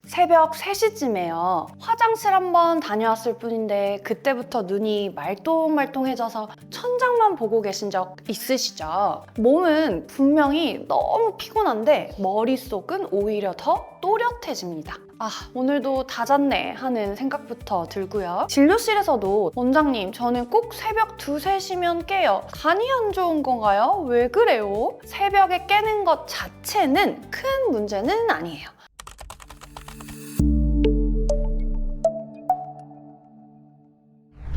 새벽 3시쯤에요. 화장실 한번 다녀왔을 뿐인데 그때부터 눈이 말똥말똥해져서 천장만 보고 계신 적 있으시죠? 몸은 분명히 너무 피곤한데 머릿속은 오히려 더 또렷해집니다. 아, 오늘도 다 잤네 하는 생각부터 들고요. 진료실에서도 원장님, 저는 꼭 새벽 2, 3시면 깨요. 간이 안 좋은 건가요? 왜 그래요? 새벽에 깨는 것 자체는 큰 문제는 아니에요.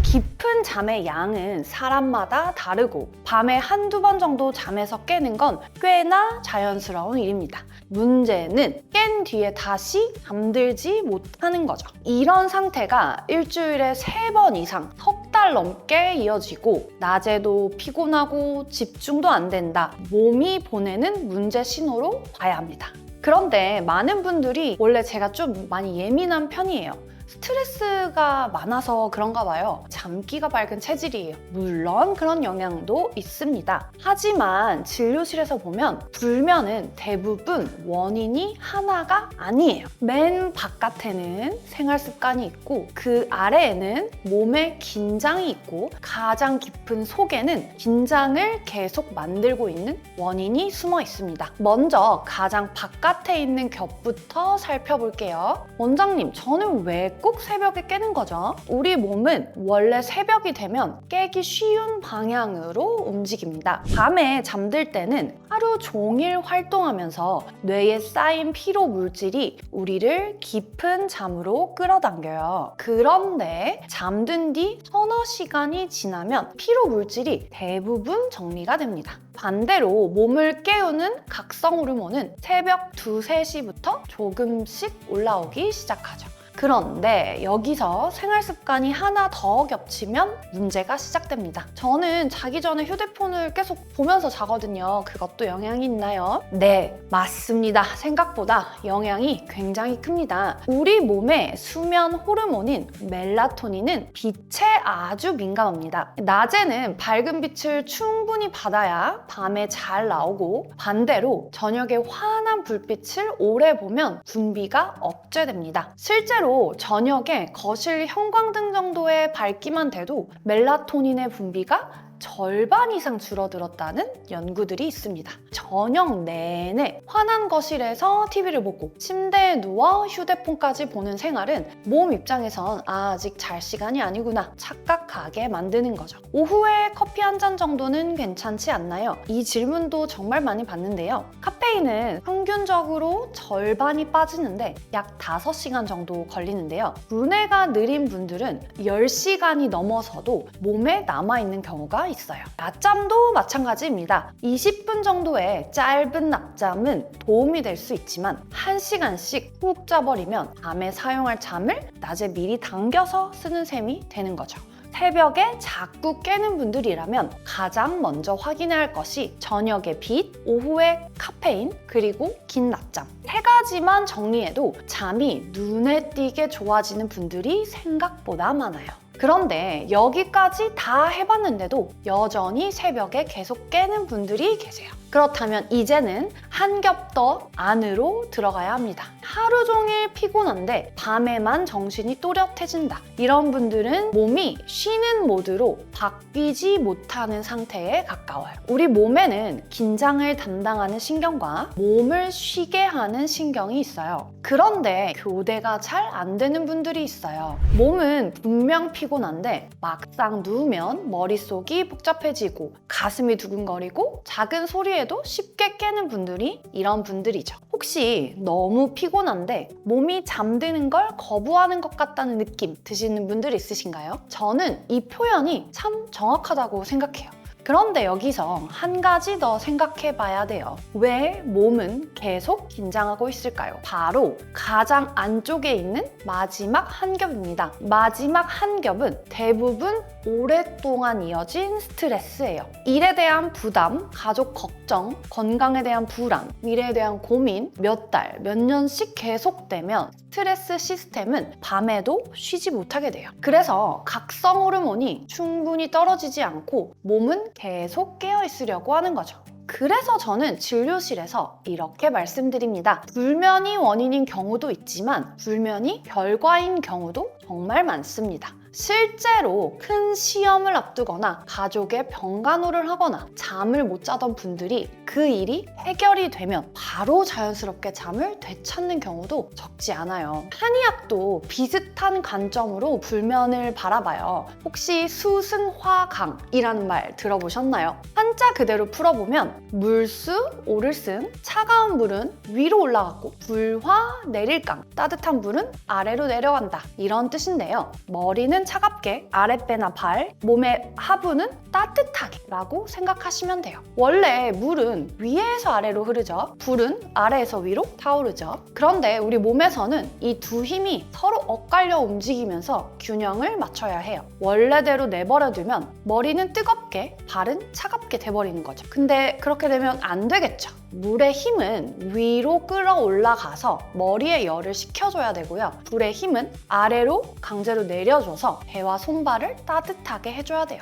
깊은 잠의 양은 사람마다 다르고 밤에 한두 번 정도 잠에서 깨는 건 꽤나 자연스러운 일입니다. 문제는 깬 뒤에 다시 잠들지 못하는 거죠. 이런 상태가 일주일에 3번 이상 석 달 넘게 이어지고 낮에도 피곤하고 집중도 안 된다. 몸이 보내는 문제 신호로 봐야 합니다. 그런데 많은 분들이 원래 제가 좀 많이 예민한 편이에요. 스트레스가 많아서 그런가 봐요. 잠기가 밝은 체질이에요. 물론 그런 영향도 있습니다. 하지만 진료실에서 보면 불면은 대부분 원인이 하나가 아니에요. 맨 바깥에는 생활 습관이 있고 그 아래에는 몸에 긴장이 있고 가장 깊은 속에는 긴장을 계속 만들고 있는 원인이 숨어 있습니다. 먼저 가장 바깥에 있는 겹부터 살펴볼게요. 원장님, 저는 왜 꼭 새벽에 깨는 거죠? 우리 몸은 원래 새벽이 되면 깨기 쉬운 방향으로 움직입니다. 밤에 잠들 때는 하루 종일 활동하면서 뇌에 쌓인 피로 물질이 우리를 깊은 잠으로 끌어당겨요. 그런데 잠든 뒤 서너 시간이 지나면 피로 물질이 대부분 정리가 됩니다. 반대로 몸을 깨우는 각성 호르몬은 새벽 2, 3시부터 조금씩 올라오기 시작하죠. 그런데 여기서 생활 습관이 하나 더 겹치면 문제가 시작됩니다. 저는 자기 전에 휴대폰을 계속 보면서 자거든요. 그것도 영향이 있나요? 네, 맞습니다. 생각보다 영향이 굉장히 큽니다. 우리 몸의 수면 호르몬인 멜라토닌은 빛에 아주 민감합니다. 낮에는 밝은 빛을 충분히 받아야 밤에 잘 나오고 반대로 저녁에 환한 불빛을 오래 보면 분비가 억제됩니다. 실제로 저녁에 거실 형광등 정도의 밝기만 돼도 멜라토닌의 분비가 절반 이상 줄어들었다는 연구들이 있습니다. 저녁 내내 환한 거실에서 TV를 보고 침대에 누워 휴대폰까지 보는 생활은 몸 입장에선 아직 잘 시간이 아니구나 착각하게 만드는 거죠. 오후에 커피 한 잔 정도는 괜찮지 않나요? 이 질문도 정말 많이 받는데요. 카페인은 평균적으로 절반이 빠지는데 약 5시간 정도 걸리는데요. 분해가 느린 분들은 10시간이 넘어서도 몸에 남아있는 경우가 있어요. 낮잠도 마찬가지입니다. 20분 정도의 짧은 낮잠은 도움이 될 수 있지만 1시간씩 훅 자버리면 밤에 사용할 잠을 낮에 미리 당겨서 쓰는 셈이 되는 거죠. 새벽에 자꾸 깨는 분들이라면 가장 먼저 확인해야 할 것이 저녁의 빛, 오후의 카페인, 그리고 긴 낮잠. 3가지만 정리해도 잠이 눈에 띄게 좋아지는 분들이 생각보다 많아요. 그런데 여기까지 다 해봤는데도 여전히 새벽에 계속 깨는 분들이 계세요. 그렇다면 이제는 한 겹 더 안으로 들어가야 합니다. 하루 종일 피곤한데 밤에만 정신이 또렷해진다. 이런 분들은 몸이 쉬는 모드로 바뀌지 못하는 상태에 가까워요. 우리 몸에는 긴장을 담당하는 신경과 몸을 쉬게 하는 신경이 있어요. 그런데 교대가 잘 안 되는 분들이 있어요. 몸은 분명 피곤한데 막상 누우면 머릿속이 복잡해지고 가슴이 두근거리고 작은 소리에도 쉽게 깨는 분들이 이런 분들이죠. 혹시 너무 피곤한데 몸이 잠드는 걸 거부하는 것 같다는 느낌 드시는 분들 있으신가요? 저는 이 표현이 참 정확하다고 생각해요. 그런데 여기서 한 가지 더 생각해 봐야 돼요. 왜 몸은 계속 긴장하고 있을까요? 바로 가장 안쪽에 있는 마지막 한 겹입니다. 마지막 한 겹은 대부분 오랫동안 이어진 스트레스예요. 일에 대한 부담, 가족 걱정, 건강에 대한 불안, 미래에 대한 고민 몇 달, 몇 년씩 계속되면 스트레스 시스템은 밤에도 쉬지 못하게 돼요. 그래서 각성 호르몬이 충분히 떨어지지 않고 몸은 계속 깨어 있으려고 하는 거죠. 그래서 저는 진료실에서 이렇게 말씀드립니다. 불면이 원인인 경우도 있지만 불면이 결과인 경우도 정말 많습니다. 실제로 큰 시험을 앞두거나 가족의 병간호를 하거나 잠을 못 자던 분들이 그 일이 해결이 되면 바로 자연스럽게 잠을 되찾는 경우도 적지 않아요. 한의학도 비슷한 관점으로 불면을 바라봐요. 혹시 수승화강이라는 말 들어보셨나요? 한자 그대로 풀어보면 물수, 오를승, 차가운 물은 위로 올라가고 불화, 내릴강, 따뜻한 물은 아래로 내려간다 이런 뜻인데요. 머리는 차갑게, 아랫배나 발, 몸의 하부는 따뜻하게 라고 생각하시면 돼요. 원래 물은 위에서 아래로 흐르죠. 불은 아래에서 위로 타오르죠. 그런데 우리 몸에서는 이 두 힘이 서로 엇갈려 움직이면서 균형을 맞춰야 해요. 원래대로 내버려두면 머리는 뜨겁게, 발은 차갑게 돼버리는 거죠. 근데 그렇게 되면 안 되겠죠. 물의 힘은 위로 끌어올라가서 머리에 열을 식혀줘야 되고요. 불의 힘은 아래로 강제로 내려줘서 배와 손발을 따뜻하게 해줘야 돼요.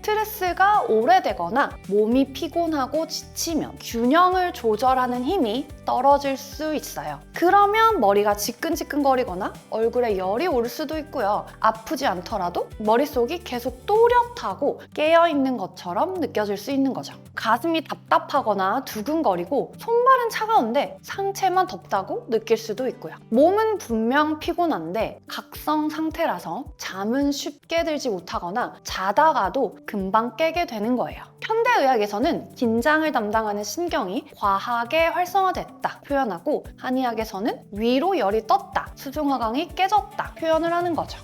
스트레스가 오래되거나 몸이 피곤하고 지치면 균형을 조절하는 힘이 떨어질 수 있어요. 그러면 머리가 지끈지끈거리거나 얼굴에 열이 오를 수도 있고요. 아프지 않더라도 머릿속이 계속 또렷하고 깨어있는 것처럼 느껴질 수 있는 거죠. 가슴이 답답하거나 두근거리고 손발은 차가운데 상체만 덥다고 느낄 수도 있고요. 몸은 분명 피곤한데 각성 상태라서 잠은 쉽게 들지 못하거나 자다가도 금방 깨게 되는 거예요. 현대의학에서는 긴장을 담당하는 신경이 과하게 활성화됐다 표현하고 한의학에서는 위로 열이 떴다, 수승화강이 깨졌다 표현을 하는 거죠.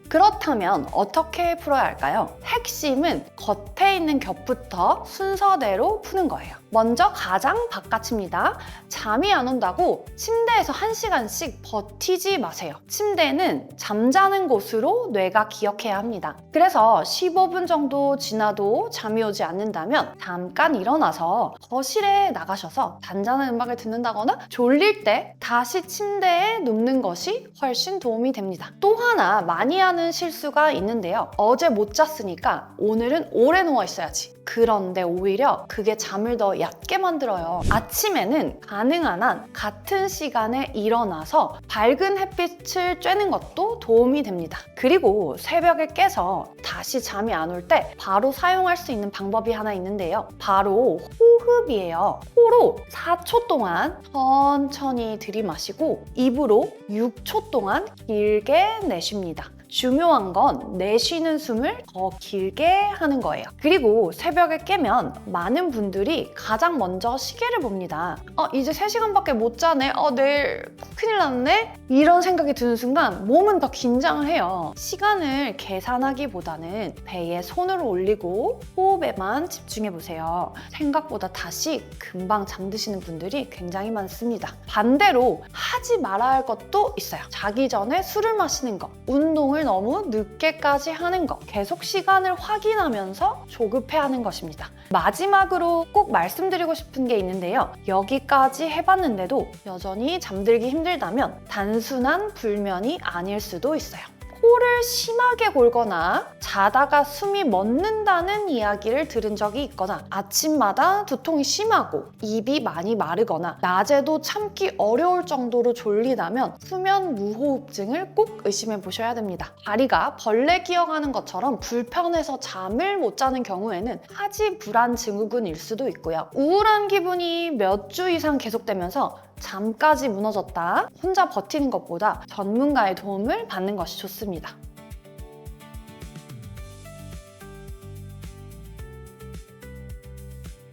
그렇다면 어떻게 풀어야 할까요? 핵심은 겉에 있는 겹부터 순서대로 푸는 거예요. 먼저 가장 바깥입니다. 잠이 안 온다고 침대에서 1시간씩 버티지 마세요. 침대는 잠자는 곳으로 뇌가 기억해야 합니다. 그래서 15분 정도 지나도 잠이 오지 않는다면 잠깐 일어나서 거실에 나가셔서 잔잔한 음악을 듣는다거나 졸릴 때 다시 침대에 눕는 것이 훨씬 도움이 됩니다. 또 하나 많이 하는 실수가 있는데요. 어제 못 잤으니까 오늘은 오래 누워 있어야지. 그런데 오히려 그게 잠을 더 얕게 만들어요. 아침에는 가능한 한 같은 시간에 일어나서 밝은 햇빛을 쬐는 것도 도움이 됩니다. 그리고 새벽에 깨서 다시 잠이 안 올 때 바로 사용할 수 있는 방법이 하나 있는데요. 바로 호흡이에요. 코로 4초 동안 천천히 들이마시고 입으로 6초 동안 길게 내쉽니다. 중요한 건 내쉬는 숨을 더 길게 하는 거예요. 그리고 새벽에 깨면 많은 분들이 가장 먼저 시계를 봅니다. 이제 3시간밖에 못 자네. 내일 큰일 났네? 이런 생각이 드는 순간 몸은 더 긴장을 해요. 시간을 계산하기보다는 배에 손을 올리고 호흡에만 집중해보세요. 생각보다 다시 금방 잠드시는 분들이 굉장히 많습니다. 반대로 하지 말아야 할 것도 있어요. 자기 전에 술을 마시는 거, 운동을 너무 늦게까지 하는 것, 계속 시간을 확인하면서 조급해하는 것입니다. 마지막으로 꼭 말씀드리고 싶은 게 있는데요. 여기까지 해봤는데도 여전히 잠들기 힘들다면 단순한 불면이 아닐 수도 있어요. 코를 심하게 골거나 자다가 숨이 멎는다는 이야기를 들은 적이 있거나 아침마다 두통이 심하고 입이 많이 마르거나 낮에도 참기 어려울 정도로 졸리다면 수면 무호흡증을 꼭 의심해 보셔야 됩니다. 다리가 벌레 기어가는 것처럼 불편해서 잠을 못 자는 경우에는 하지 불안 증후군일 수도 있고요. 우울한 기분이 몇 주 이상 계속되면서 잠까지 무너졌다. 혼자 버티는 것보다 전문가의 도움을 받는 것이 좋습니다.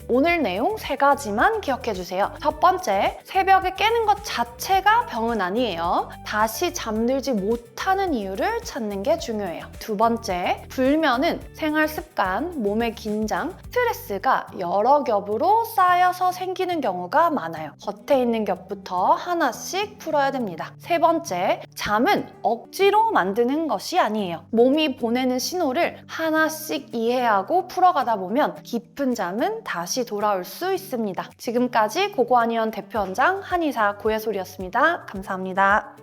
오늘 내용 3가지만 기억해주세요. 첫 번째, 새벽에 깨는 것 자체가 병은 아니에요. 다시 잠들지 못하는 이유를 찾는 게 중요해요. 두 번째, 불면은 생활 습관, 몸의 긴장, 스트레스가 여러 겹으로 쌓여서 생기는 경우가 많아요. 겉에 있는 겹부터 하나씩 풀어야 됩니다. 세 번째, 잠은 억지로 만드는 것이 아니에요. 몸이 보내는 신호를 하나씩 이해하고 풀어가다 보면 깊은 잠은 다시 돌아올 수 있습니다. 지금까지 고고한의원 대표원장 한의사 고혜솔이었습니다. 감사합니다.